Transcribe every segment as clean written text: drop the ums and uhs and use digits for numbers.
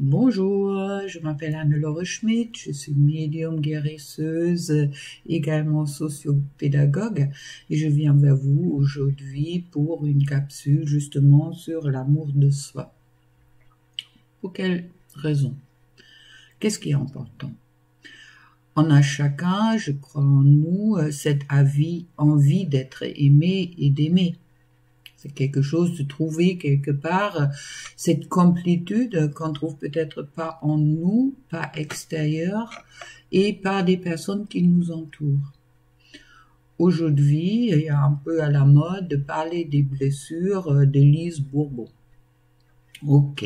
Bonjour, je m'appelle Anne-Laure Schmidt, je suis médium guérisseuse, également sociopédagogue, et je viens vers vous aujourd'hui pour une capsule justement sur l'amour de soi. Pour quelle raison? Qu'est-ce qui est important? On a chacun, je crois en nous, cette envie d'être aimé et d'aimer. C'est quelque chose de trouver quelque part cette complétude qu'on trouve peut-être pas en nous, pas extérieur, et par des personnes qui nous entourent. Aujourd'hui, il y a un peu à la mode de parler des blessures d'Élise Bourbon. Ok.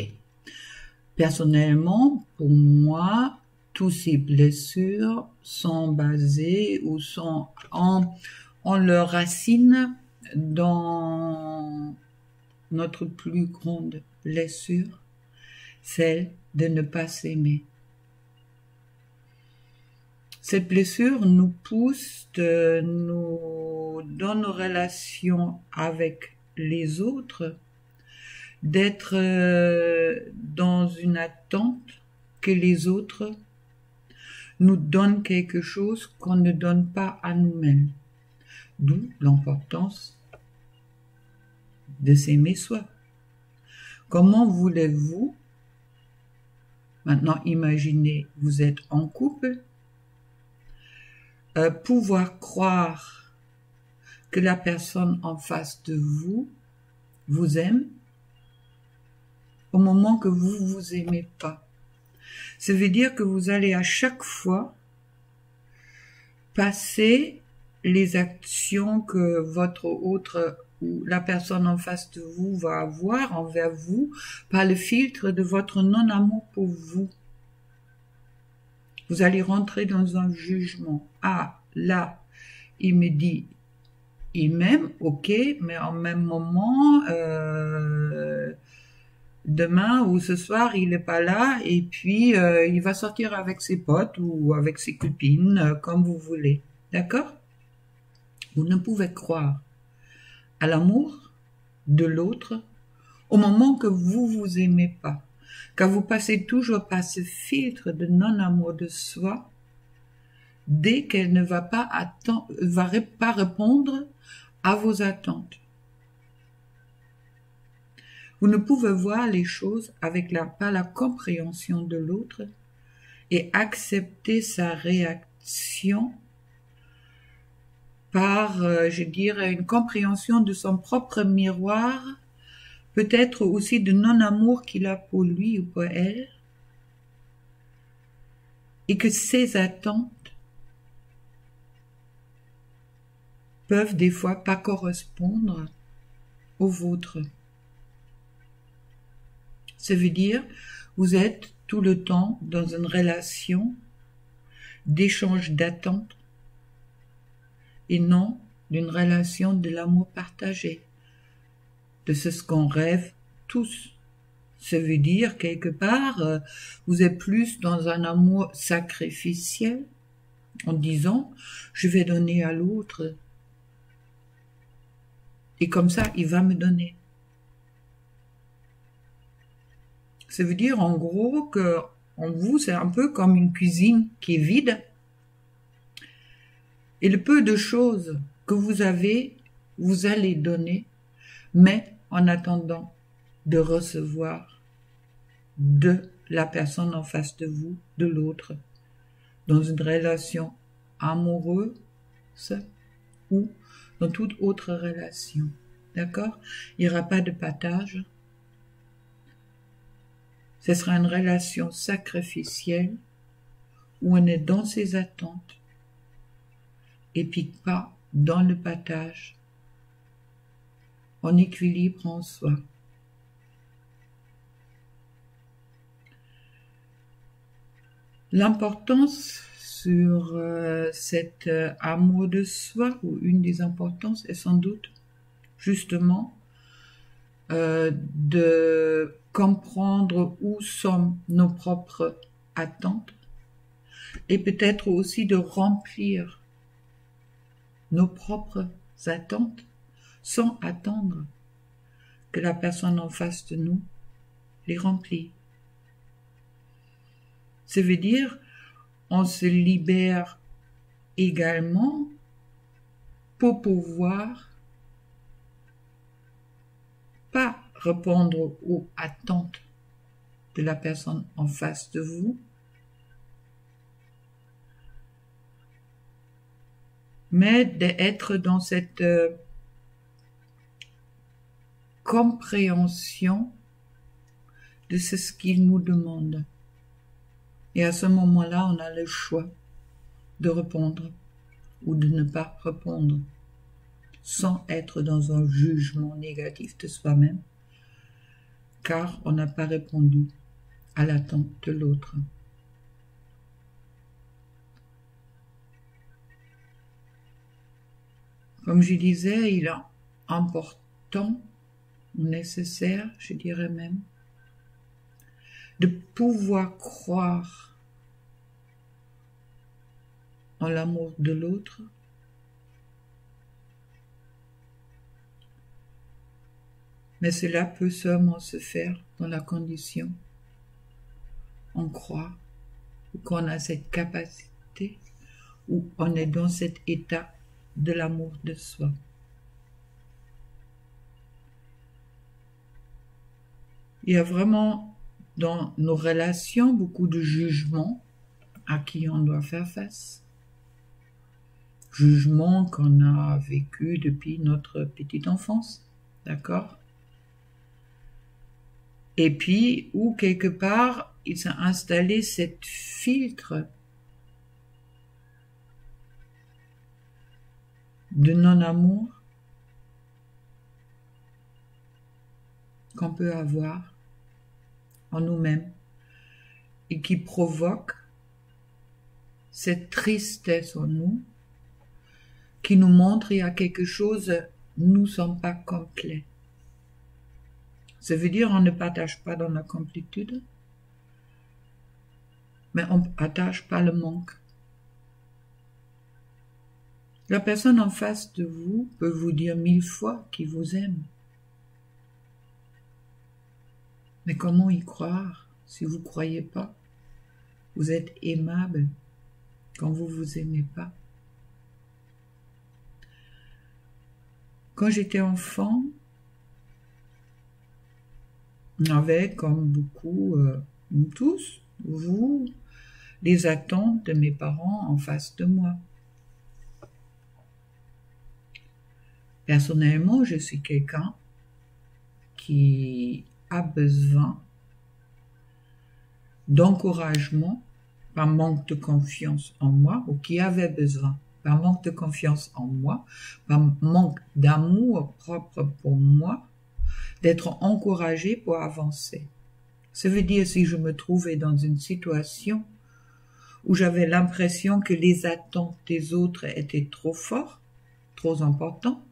Personnellement, pour moi, toutes ces blessures sont basées ou ont leur racine dans notre plus grande blessure, celle de ne pas s'aimer. Cette blessure nous pousse dans nos relations avec les autres, d'être dans une attente que les autres nous donnent quelque chose qu'on ne donne pas à nous-mêmes. D'où l'importance de s'aimer soi. Comment voulez-vous, maintenant imaginez, vous êtes en couple, pouvoir croire que la personne en face de vous vous aime au moment que vous vous aimez pas. Ça veut dire que vous allez à chaque fois passer les actions que votre autre ou la personne en face de vous va avoir envers vous par le filtre de votre non-amour pour vous. Vous allez rentrer dans un jugement. Ah, là, il me dit, il m'aime, ok, mais en même moment, demain ou ce soir, il n'est pas là et puis il va sortir avec ses potes ou avec ses copines, comme vous voulez. D'accord? Vous ne pouvez croire à l'amour de l'autre au moment que vous vous aimez pas, car vous passez toujours par ce filtre de non-amour de soi dès qu'elle ne va pas répondre à vos attentes. Vous ne pouvez voir les choses avec pas la compréhension de l'autre et accepter sa réaction par, je dirais, une compréhension de son propre miroir, peut-être aussi de non-amour qu'il a pour lui ou pour elle, et que ses attentes peuvent des fois pas correspondre aux vôtres. Ça veut dire, vous êtes tout le temps dans une relation d'échange d'attentes et non d'une relation de l'amour partagé, de ce qu'on rêve tous. Ça veut dire, quelque part, vous êtes plus dans un amour sacrificiel, en disant, je vais donner à l'autre, et comme ça, il va me donner. Ça veut dire, en gros, que en vous, c'est un peu comme une cuisine qui est vide, et le peu de choses que vous avez, vous allez donner, mais en attendant de recevoir de la personne en face de vous, de l'autre, dans une relation amoureuse ou dans toute autre relation. D'accord? Il n'y aura pas de partage. Ce sera une relation sacrificielle où on est dans ses attentes et puis pas dans le partage, en équilibre en soi. L'importance sur cet amour de soi, ou une des importances, est sans doute justement de comprendre où sont nos propres attentes et peut-être aussi de remplir nos propres attentes sans attendre que la personne en face de nous les remplit. Ça veut dire, on se libère également pour pouvoir pas répondre aux attentes de la personne en face de vous, mais d'être dans cette compréhension de ce qu'il nous demande. Et à ce moment-là, on a le choix de répondre ou de ne pas répondre, sans être dans un jugement négatif de soi-même, car on n'a pas répondu à l'attente de l'autre. Comme je disais, il est important, nécessaire, je dirais même, de pouvoir croire en l'amour de l'autre, mais cela peut seulement se faire dans la condition on croit, ou qu'on a cette capacité, ou on est dans cet état de l'amour de soi. Il y a vraiment dans nos relations beaucoup de jugements à qui on doit faire face. Jugements qu'on a vécu depuis notre petite enfance, d'accord? Et puis, où quelque part, il s'est installé cet filtre de non-amour qu'on peut avoir en nous-mêmes et qui provoque cette tristesse en nous, qui nous montre qu'il y a quelque chose, nous ne sommes pas complets. Ça veut dire on ne partage pas dans la complétude, mais on ne partage pas le manque. La personne en face de vous peut vous dire 1000 fois qu'il vous aime. Mais comment y croire si vous ne croyez pas? Vous êtes aimable quand vous ne vous aimez pas. Quand j'étais enfant, on avait, comme beaucoup, nous tous, vous, les attentes de mes parents en face de moi. Personnellement, je suis quelqu'un qui a besoin d'encouragement par manque de confiance en moi, ou qui avait besoin par manque de confiance en moi, par manque d'amour propre pour moi, d'être encouragé pour avancer. Ça veut dire si je me trouvais dans une situation où j'avais l'impression que les attentes des autres étaient trop fortes, trop importantes,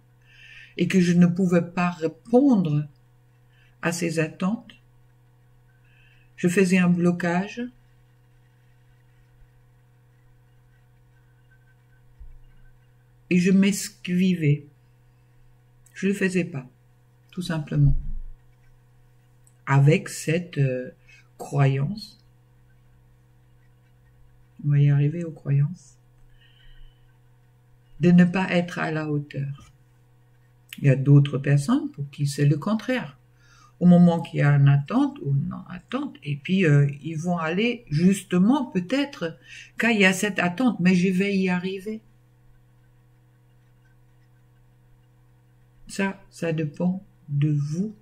et que je ne pouvais pas répondre à ces attentes, je faisais un blocage et je m'esquivais. Je ne le faisais pas, tout simplement. Avec cette croyance, on va y arriver aux croyances, de ne pas être à la hauteur. Il y a d'autres personnes pour qui c'est le contraire. Au moment qu'il y a une attente ou une non-attente, et puis ils vont aller justement peut-être quand il y a cette attente, mais je vais y arriver. Ça dépend de vous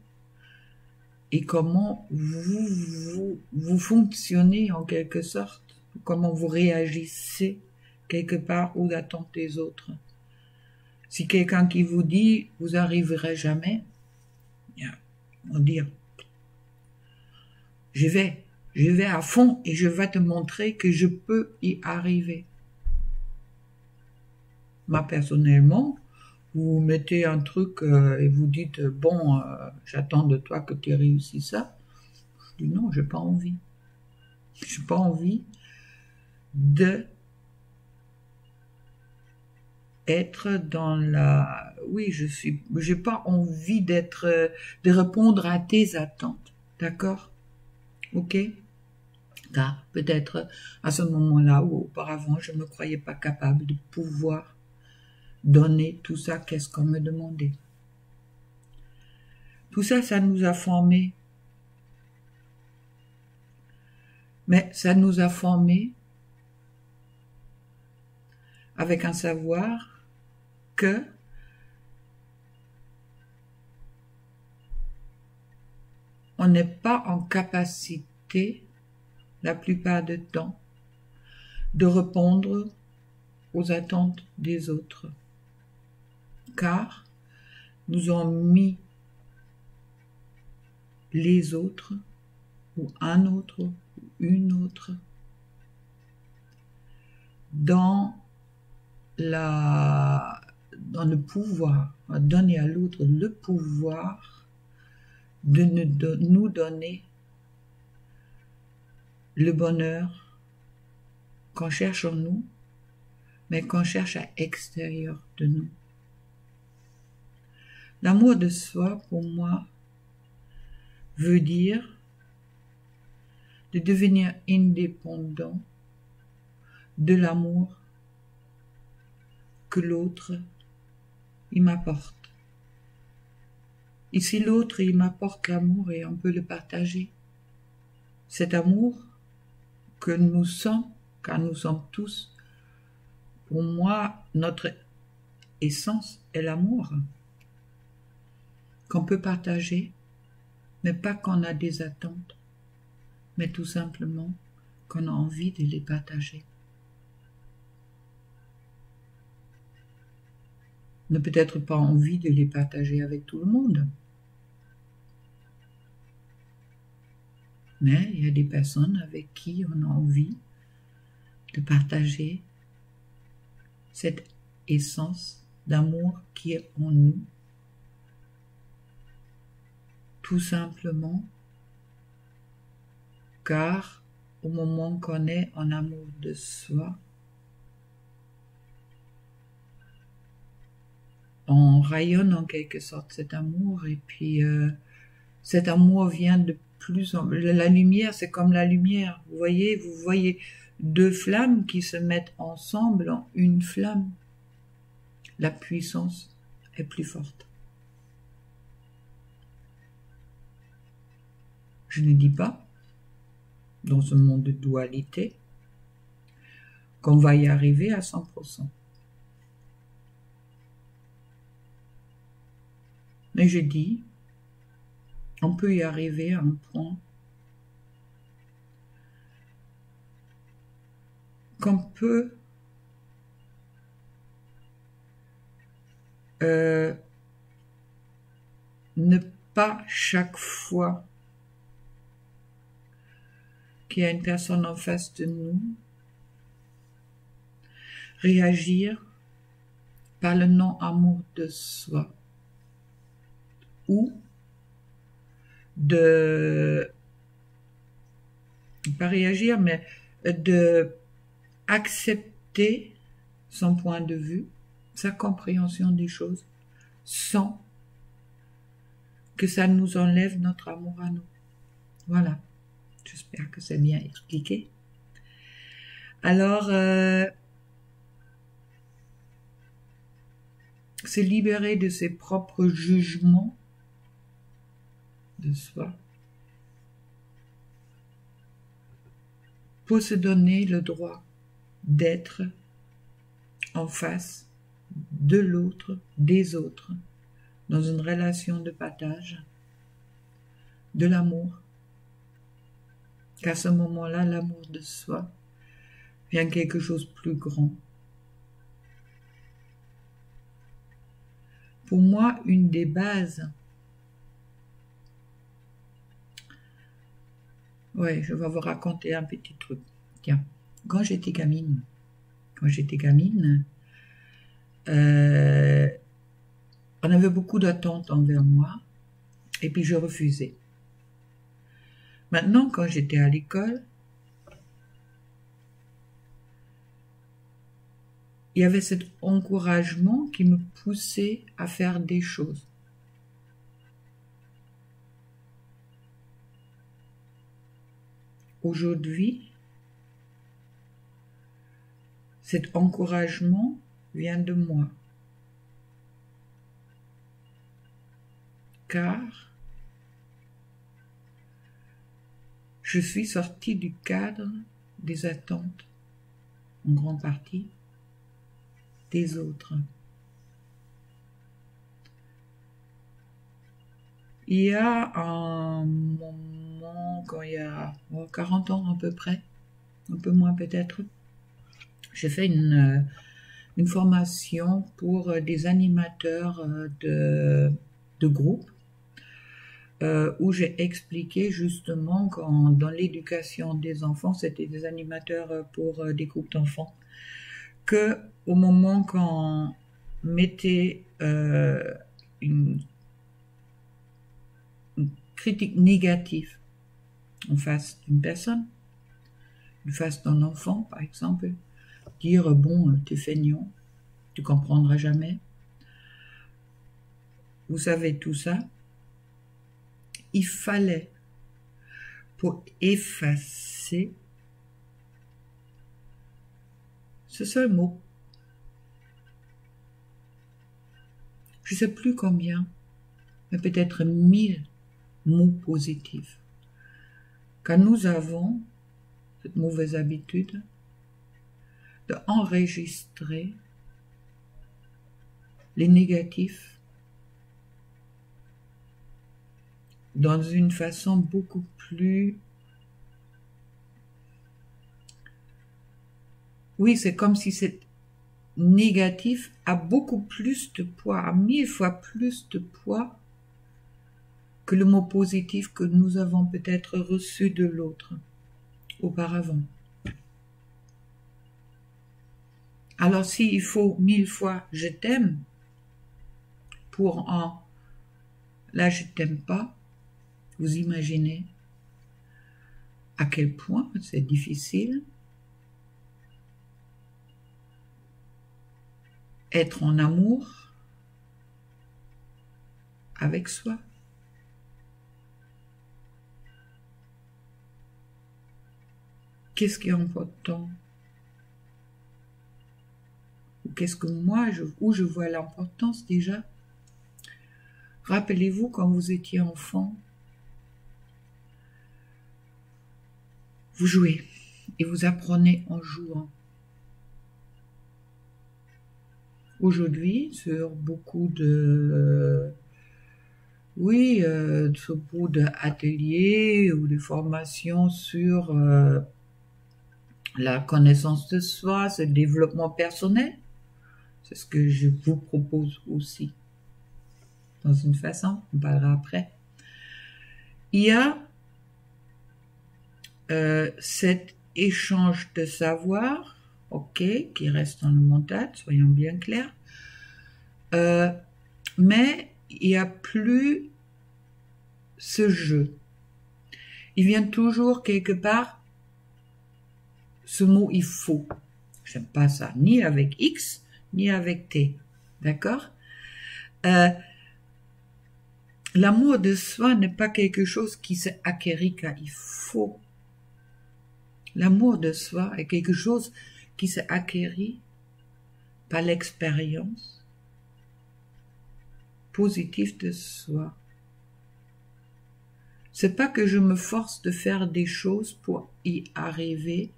et comment vous fonctionnez en quelque sorte, comment vous réagissez quelque part aux attentes des autres. Si quelqu'un qui vous dit « vous arriverez jamais », on va dire « je vais à fond et je vais te montrer que je peux y arriver ». Moi, personnellement, vous mettez un truc et vous dites « bon, j'attends de toi que tu réussisses ça ». Je dis « non, j'ai pas envie. J'ai pas envie de être dans la... Oui, j'ai pas envie de répondre à tes attentes. D'accord? Ok? Car peut-être à ce moment-là ou auparavant, je ne me croyais pas capable de pouvoir donner tout ça qu'est-ce qu'on me demandait. Tout ça, ça nous a formés. Mais ça nous a formés avec un savoir que on n'est pas en capacité, la plupart du temps, de répondre aux attentes des autres. Car nous ont mis les autres, ou un autre, ou une autre, dans le pouvoir, à donner à l'autre le pouvoir de nous donner le bonheur qu'on cherche en nous, mais qu'on cherche à l'extérieur de nous. L'amour de soi, pour moi, veut dire de devenir indépendant de l'amour que l'autre il m'apporte. Et si l'autre il m'apporte l'amour et on peut le partager, cet amour que nous sommes, car nous sommes tous, pour moi, notre essence est l'amour qu'on peut partager, mais pas qu'on a des attentes, mais tout simplement qu'on a envie de les partager. On n'a peut-être pas envie de les partager avec tout le monde. Mais il y a des personnes avec qui on a envie de partager cette essence d'amour qui est en nous. Tout simplement car au moment qu'on est en amour de soi, on rayonne en quelque sorte cet amour et puis cet amour vient de plus en plus. La lumière, c'est comme la lumière. Vous voyez deux flammes qui se mettent ensemble en une flamme. La puissance est plus forte. Je ne dis pas, dans ce monde de dualité, qu'on va y arriver à 100%. Mais je dis, on peut y arriver à un point qu'on peut ne pas chaque fois qu'il y a une personne en face de nous réagir par le non-amour de soi ou pas réagir, mais de accepter son point de vue, sa compréhension des choses, sans que ça nous enlève notre amour à nous. Voilà. J'espère que c'est bien expliqué. Alors, se libérer de ses propres jugements de soi pour se donner le droit d'être en face de l'autre, des autres, dans une relation de partage, de l'amour. Qu'à ce moment-là, l'amour de soi vient quelque chose de plus grand. Pour moi, une des bases, je vais vous raconter un petit truc. Tiens, quand j'étais gamine, on avait beaucoup d'attentes envers moi, et puis je refusais. Maintenant, quand j'étais à l'école, il y avait cet encouragement qui me poussait à faire des choses. aujourd'hui, cet encouragement vient de moi. Car je suis sortie du cadre des attentes, en grande partie, des autres. Il y a un moment, quand il y a 40 ans à peu près, un peu moins peut-être, j'ai fait une formation pour des animateurs de groupe, où j'ai expliqué justement quand dans l'éducation des enfants, c'était des animateurs pour des groupes d'enfants, que au moment qu'on mettait une critique négative en face d'une personne, en face d'un enfant par exemple, dire bon, t'es feignant, tu comprendras jamais, vous savez tout ça, il fallait, pour effacer ce seul mot, je ne sais plus combien, mais peut-être 1000 mots positifs, car nous avons cette mauvaise habitude d'enregistrer les négatifs dans une façon beaucoup plus... Oui, c'est comme si c'est négatif a beaucoup plus de poids, a 1000 fois plus de poids que le mot positif que nous avons peut-être reçu de l'autre auparavant. Alors s'il faut 1000 fois « je t'aime » pour un « là je t'aime pas », vous imaginez à quel point c'est difficile être en amour avec soi. Qu'est-ce qui est important? Ou qu'est-ce que moi, où je vois l'importance déjà? Rappelez-vous quand vous étiez enfant, vous jouez et vous apprenez en jouant. Aujourd'hui, sur beaucoup de... sur beaucoup d'ateliers ou de formations sur la connaissance de soi, ce développement personnel, c'est ce que je vous propose aussi. Dans une façon, on parlera après. Il y a cet échange de savoir, ok, qui reste dans le mental, soyons bien clairs, mais il n'y a plus ce jeu. Il vient toujours quelque part ce mot « il faut ». J'aime pas ça, ni avec X, ni avec T. D'accord? L'amour de soi n'est pas quelque chose qui se acquérit car il faut. L'amour de soi est quelque chose qui se acquérit par l'expérience positive de soi. C'est pas que je me force de faire des choses pour y arriver,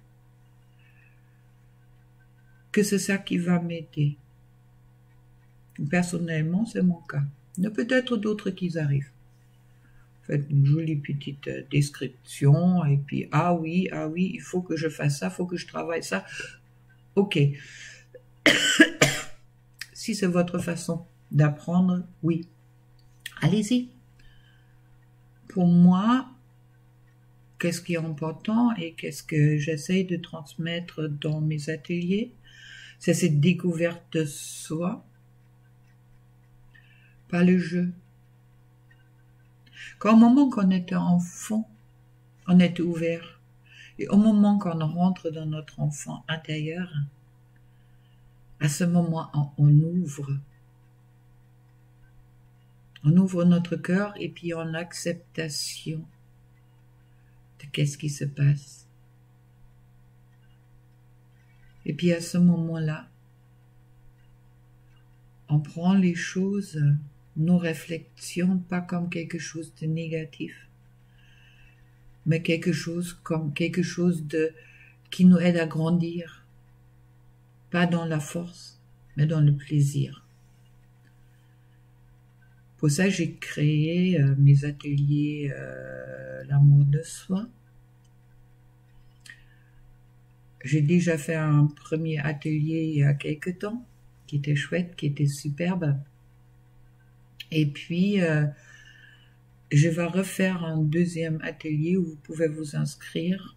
que c'est ça qui va m'aider. Personnellement, c'est mon cas. Il y a peut-être d'autres qui arrivent. Faites une jolie petite description et puis ah oui, il faut que je fasse ça, il faut que je travaille ça. Ok. Si c'est votre façon d'apprendre, oui. Allez-y. Pour moi, qu'est-ce qui est important et qu'est-ce que j'essaie de transmettre dans mes ateliers, c'est cette découverte de soi par le jeu. Quand au moment qu'on était enfant, on était ouvert. Et au moment qu'on rentre dans notre enfant intérieur, à ce moment, on ouvre. On ouvre notre cœur et puis en acceptation de qu'est-ce qui se passe. Et puis à ce moment-là, on prend les choses, nos réflexions, pas comme quelque chose de négatif, mais quelque chose comme quelque chose qui nous aide à grandir, pas dans la force, mais dans le plaisir. Pour ça, j'ai créé mes ateliers l'amour de soi. J'ai déjà fait un premier atelier il y a quelque temps, qui était chouette, qui était superbe. Et puis, je vais refaire un deuxième atelier où vous pouvez vous inscrire,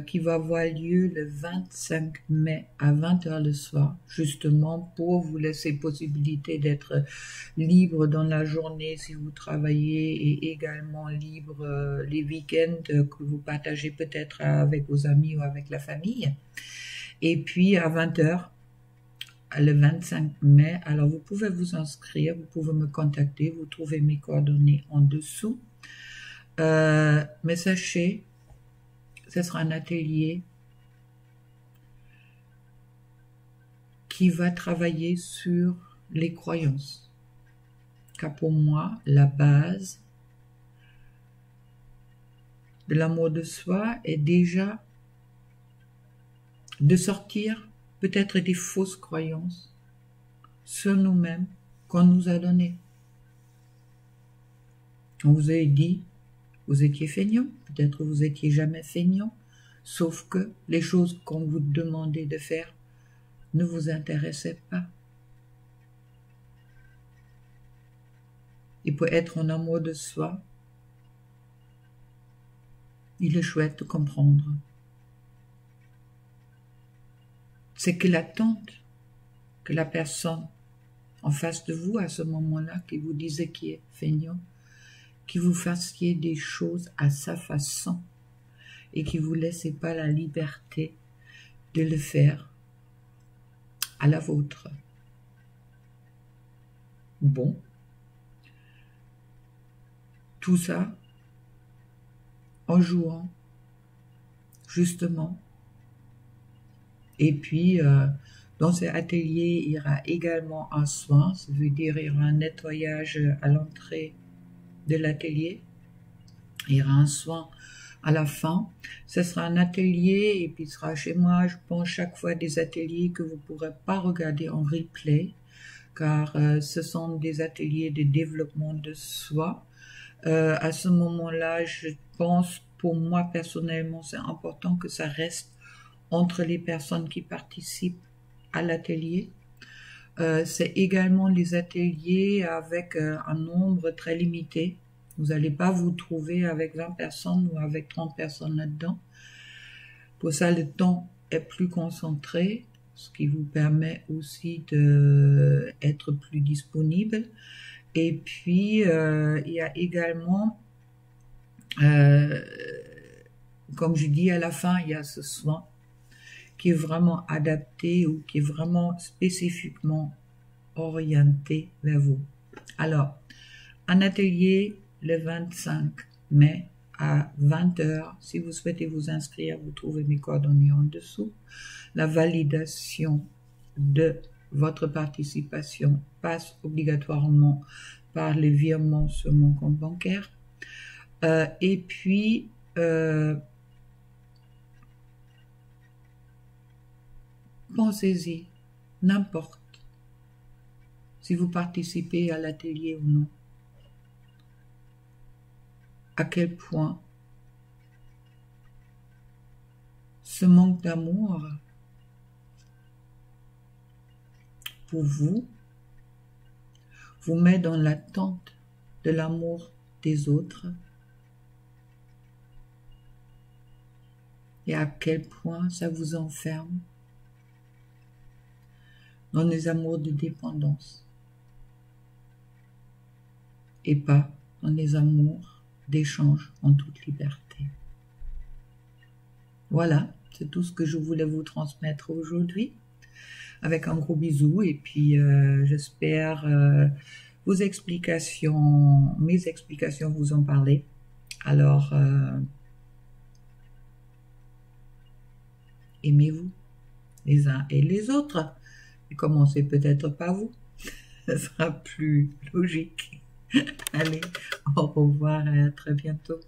qui va avoir lieu le 25 mai à 20h le soir, justement pour vous laisser possibilité d'être libre dans la journée si vous travaillez et également libre les week-ends que vous partagez peut-être avec vos amis ou avec la famille. Et puis à 20h, le 25 mai, alors vous pouvez vous inscrire, vous pouvez me contacter, vous trouvez mes coordonnées en dessous. Mais sachez, ce sera un atelier qui va travailler sur les croyances. Car pour moi, la base de l'amour de soi est déjà de sortir peut-être des fausses croyances sur nous-mêmes qu'on nous a données. On vous a dit, vous étiez feignant, peut-être vous étiez jamais feignant, sauf que les choses qu'on vous demandait de faire ne vous intéressaient pas. Et pour être en amour de soi, il est chouette de comprendre. C'est que l'attente que la personne en face de vous à ce moment-là, qui vous disait qu'il est feignant, que vous fassiez des choses à sa façon et qui vous laissez pas la liberté de le faire à la vôtre. Bon, tout ça en jouant justement. Et puis dans ces ateliers, il y aura également un soin, ça veut dire il y aura un nettoyage à l'entrée de l'atelier, il y aura un soin à la fin. Ce sera un atelier et puis ce sera chez moi, je pense, chaque fois des ateliers que vous ne pourrez pas regarder en replay, car ce sont des ateliers de développement de soi. À ce moment-là, je pense, pour moi personnellement, c'est important que ça reste entre les personnes qui participent à l'atelier. C'est également les ateliers avec un nombre très limité. Vous n'allez pas vous trouver avec 20 personnes ou avec 30 personnes là-dedans. Pour ça, le temps est plus concentré, ce qui vous permet aussi d'être plus disponible. Et puis, il y a également, comme je dis à la fin, il y a ce soin qui est vraiment adapté ou qui est vraiment spécifiquement orienté vers vous. Alors, un atelier le 25 mai à 20h. Si vous souhaitez vous inscrire, vous trouvez mes coordonnées en dessous. La validation de votre participation passe obligatoirement par les virements sur mon compte bancaire. Et puis, pensez-y, n'importe si vous participez à l'atelier ou non, à quel point ce manque d'amour pour vous met dans l'attente de l'amour des autres et à quel point ça vous enferme dans les amours de dépendance et pas dans les amours d'échange en toute liberté. Voilà, c'est tout ce que je voulais vous transmettre aujourd'hui. Avec un gros bisou et puis j'espère mes explications vous en parler. Alors, aimez-vous les uns et les autres. Et commencez peut-être par vous. Ce sera plus logique. Allez, au revoir et à très bientôt.